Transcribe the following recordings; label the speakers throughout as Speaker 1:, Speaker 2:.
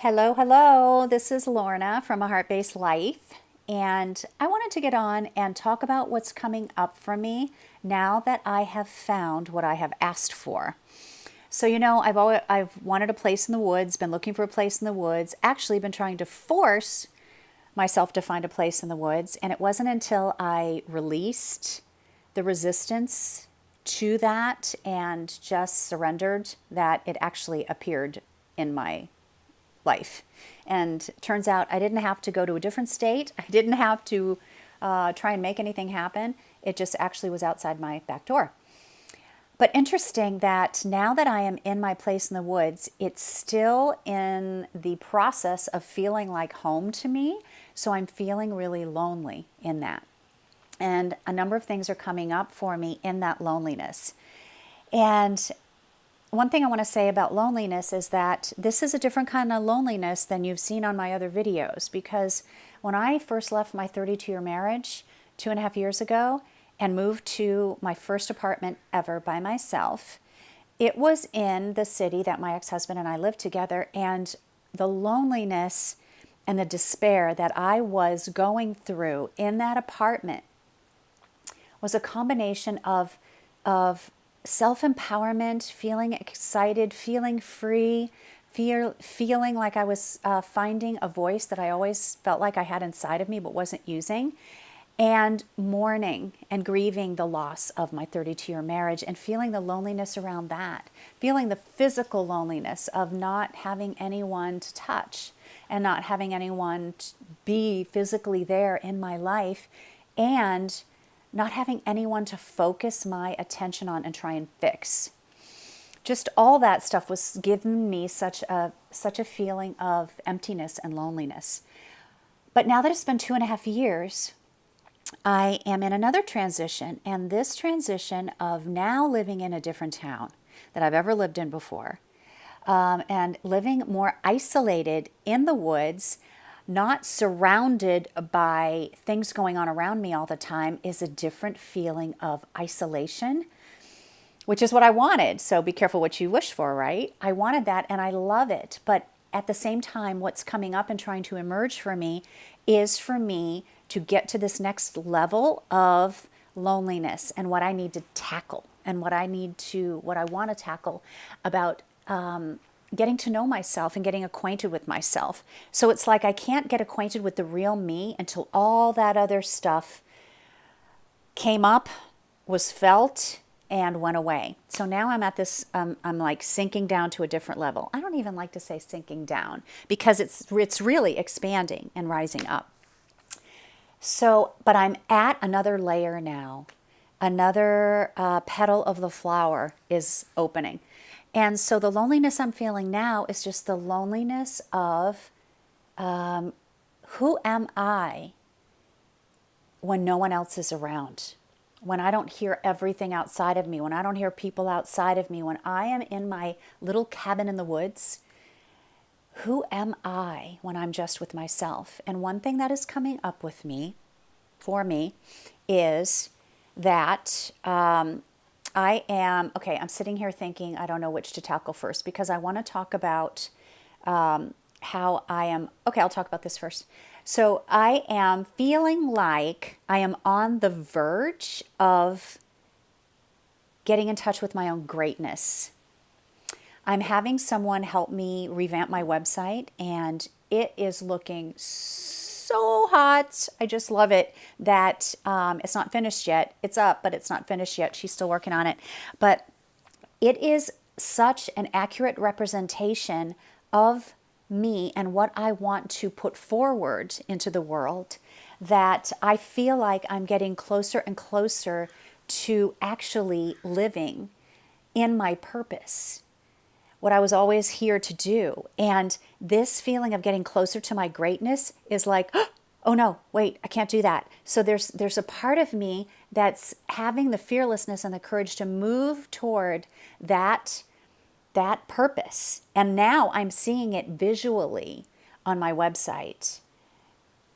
Speaker 1: Hello, hello. This is Lorna from A Heart Based Life. And I wanted to get on and talk about what's coming up for me now that I have found what I have asked for. So, I've wanted a place in the woods, been looking for a place in the woods, actually been trying to force myself to find a place in the woods. And it wasn't until I released the resistance to that and just surrendered that it actually appeared in my life. And turns out I didn't have to go to a different state. I didn't have to try and make anything happen. It just actually was outside my back door. But interesting that now that I am in my place in the woods, it's still in the process of feeling like home to me. So I'm feeling really lonely in that. And a number of things are coming up for me in that loneliness. And one thing I want to say about loneliness is that this is a different kind of loneliness than you've seen on my other videos, because when I first left my 32-year marriage 2.5 years ago and moved to my first apartment ever by myself, it was in the city that my ex-husband and I lived together, and the loneliness and the despair that I was going through in that apartment was a combination of self-empowerment, feeling excited, feeling free, feeling like I was finding a voice that I always felt like I had inside of me but wasn't using, and mourning and grieving the loss of my 32-year marriage and feeling the loneliness around that, feeling the physical loneliness of not having anyone to touch and not having anyone to be physically there in my life, and not having anyone to focus my attention on and try and fix. Just all that stuff was giving me such a feeling of emptiness and loneliness. But now that it's been 2.5 years, I am in another transition, and this transition of now living in a different town that I've ever lived in before, and living more isolated in the woods, not surrounded by things going on around me all the time, is a different feeling of isolation, which is what I wanted. So be careful what you wish for, right? I wanted that and I love it. But at the same time, what's coming up and trying to emerge for me is for me to get to this next level of loneliness and what I need to tackle and what I want to tackle about getting to know myself and getting acquainted with myself. So it's like I can't get acquainted with the real me until all that other stuff came up, was felt, and went away. So now I'm at this, I'm like sinking down to a different level. I don't even like to say sinking down because it's really expanding and rising up. So, but I'm at another layer now. Another petal of the flower is opening. And so the loneliness I'm feeling now is just the loneliness of who am I when no one else is around? When I don't hear everything outside of me, when I don't hear people outside of me, when I am in my little cabin in the woods, who am I when I'm just with myself? And one thing that is coming up for me, is that I'm sitting here thinking, I don't know which to tackle first, because I want to talk about how I am. Okay, I'll talk about this first. So I am feeling like I am on the verge of getting in touch with my own greatness. I'm having someone help me revamp my website, and it is looking so hot. I just love it that it's not finished yet. It's up, but it's not finished yet. She's still working on it. But it is such an accurate representation of me and what I want to put forward into the world that I feel like I'm getting closer and closer to actually living in my purpose, what I was always here to do. And this feeling of getting closer to my greatness is like, oh no, wait, I can't do that. So there's a part of me that's having the fearlessness and the courage to move toward that purpose. And now I'm seeing it visually on my website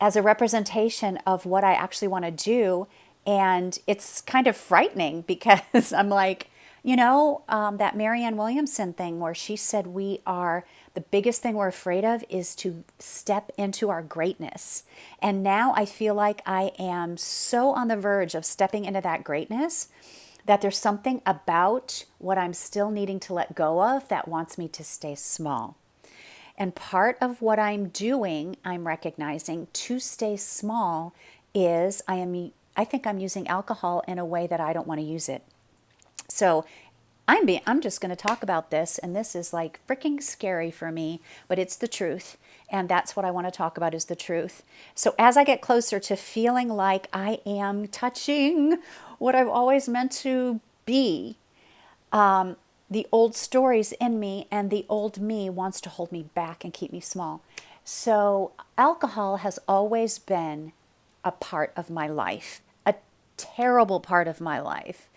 Speaker 1: as a representation of what I actually want to do. And it's kind of frightening because I'm like, That Marianne Williamson thing where she said the biggest thing we're afraid of is to step into our greatness. And now I feel like I am so on the verge of stepping into that greatness that there's something about what I'm still needing to let go of that wants me to stay small. And part of what I'm doing, I'm recognizing to stay small is I think I'm using alcohol in a way that I don't want to use it. So I'm just going to talk about this, and this is like freaking scary for me, but it's the truth. And that's what I want to talk about is the truth. So as I get closer to feeling like I am touching what I've always meant to be, the old stories in me and the old me wants to hold me back and keep me small. So alcohol has always been a part of my life, a terrible part of my life,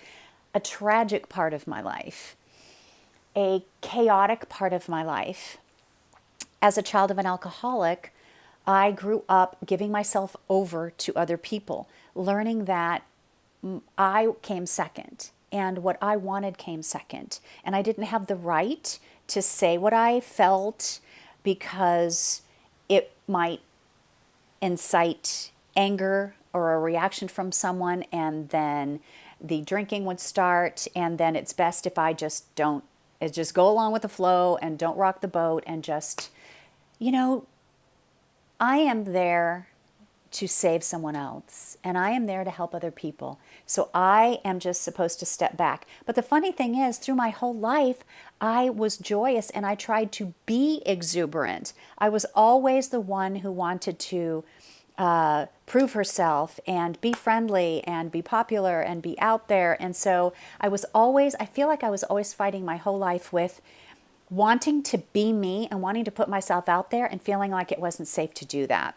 Speaker 1: a tragic part of my life, a chaotic part of my life. As a child of an alcoholic, I grew up giving myself over to other people, learning that I came second and what I wanted came second. And I didn't have the right to say what I felt because it might incite anger or a reaction from someone, and then the drinking would start, and then it's best if I just go along with the flow and don't rock the boat and just, I am there to save someone else, and I am there to help other people. So I am just supposed to step back. But the funny thing is, through my whole life, I was joyous and I tried to be exuberant. I was always the one who wanted to prove herself and be friendly and be popular and be out there. And so I feel like I was always fighting my whole life with wanting to be me and wanting to put myself out there and feeling like it wasn't safe to do that.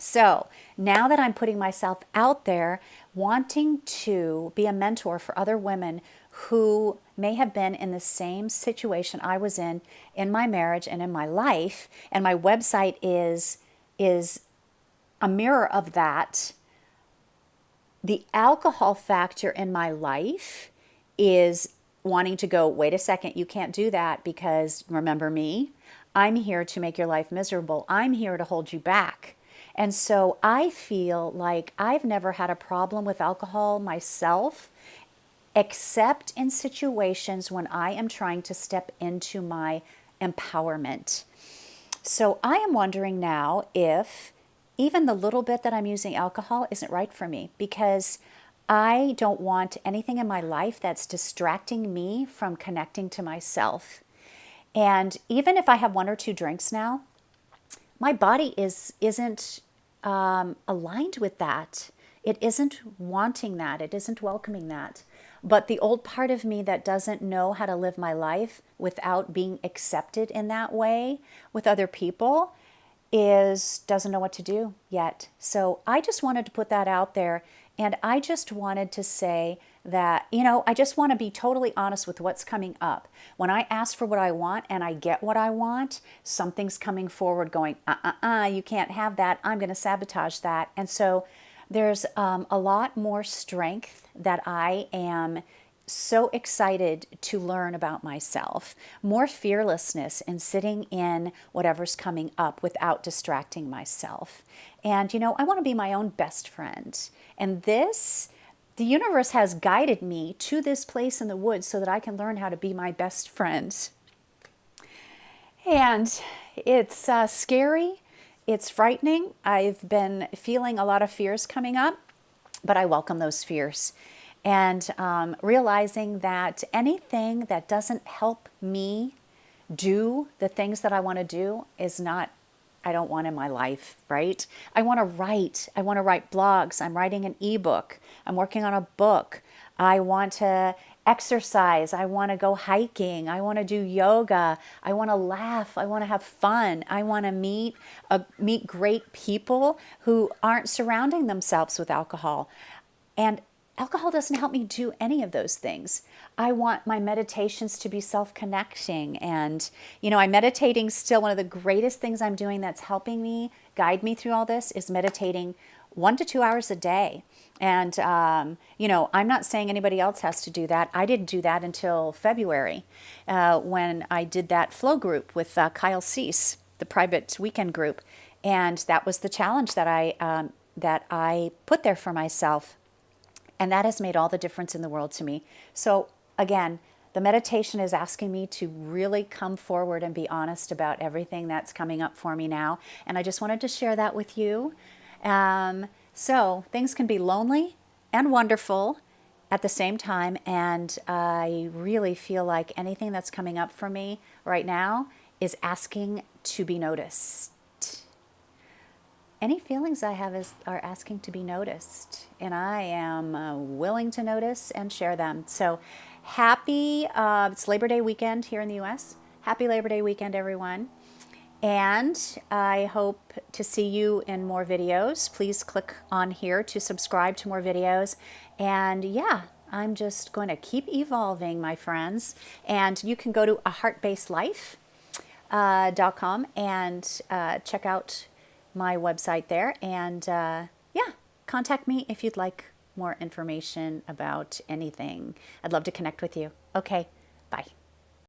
Speaker 1: So now that I'm putting myself out there, wanting to be a mentor for other women who may have been in the same situation I was in my marriage and in my life, and my website is a mirror of that. The alcohol factor in my life is wanting to go, wait a second, you can't do that because remember me, I'm here to make your life miserable. I'm here to hold you back. And so I feel like I've never had a problem with alcohol myself, except in situations when I am trying to step into my empowerment. So I am wondering now if even the little bit that I'm using alcohol isn't right for me, because I don't want anything in my life that's distracting me from connecting to myself. And even if I have one or two drinks now, my body isn't aligned with that. It isn't wanting that. It isn't welcoming that. But the old part of me that doesn't know how to live my life without being accepted in that way with other people doesn't know what to do yet. So I just wanted to put that out there, and I just wanted to say that, I just want to be totally honest with what's coming up. When I ask for what I want and I get what I want, something's coming forward going, you can't have that. I'm going to sabotage that. And so there's a lot more strength that I am so excited to learn about myself, more fearlessness in sitting in whatever's coming up without distracting myself. And, I want to be my own best friend. And the universe has guided me to this place in the woods so that I can learn how to be my best friend. And it's scary. It's frightening. I've been feeling a lot of fears coming up, but I welcome those fears. And realizing that anything that doesn't help me do the things that I want to do I don't want in my life, right? I want to write. I want to write blogs. I'm writing an ebook. I'm working on a book. I want to exercise. I want to go hiking. I want to do yoga. I want to laugh. I want to have fun. I want to meet great people who aren't surrounding themselves with alcohol. And alcohol doesn't help me do any of those things. I want my meditations to be self-connecting. And, I'm meditating still. One of the greatest things I'm doing that's helping me, guide me through all this is meditating 1 to 2 hours a day. And, I'm not saying anybody else has to do that. I didn't do that until February when I did that flow group with Kyle Cease, the private weekend group. And that was the challenge that I put there for myself. And that has made all the difference in the world to me. So again, the meditation is asking me to really come forward and be honest about everything that's coming up for me now. And I just wanted to share that with you. So things can be lonely and wonderful at the same time. And I really feel like anything that's coming up for me right now is asking to be noticed. Any feelings I have are asking to be noticed, and I am willing to notice and share them. So happy, it's Labor Day weekend here in the U.S. Happy Labor Day weekend, everyone. And I hope to see you in more videos. Please click on here to subscribe to more videos. And yeah, I'm just going to keep evolving, my friends. And you can go to aheartbasedlife.com and check out my website there, and yeah, contact me if you'd like more information about anything. I'd love to connect with you. Okay, bye.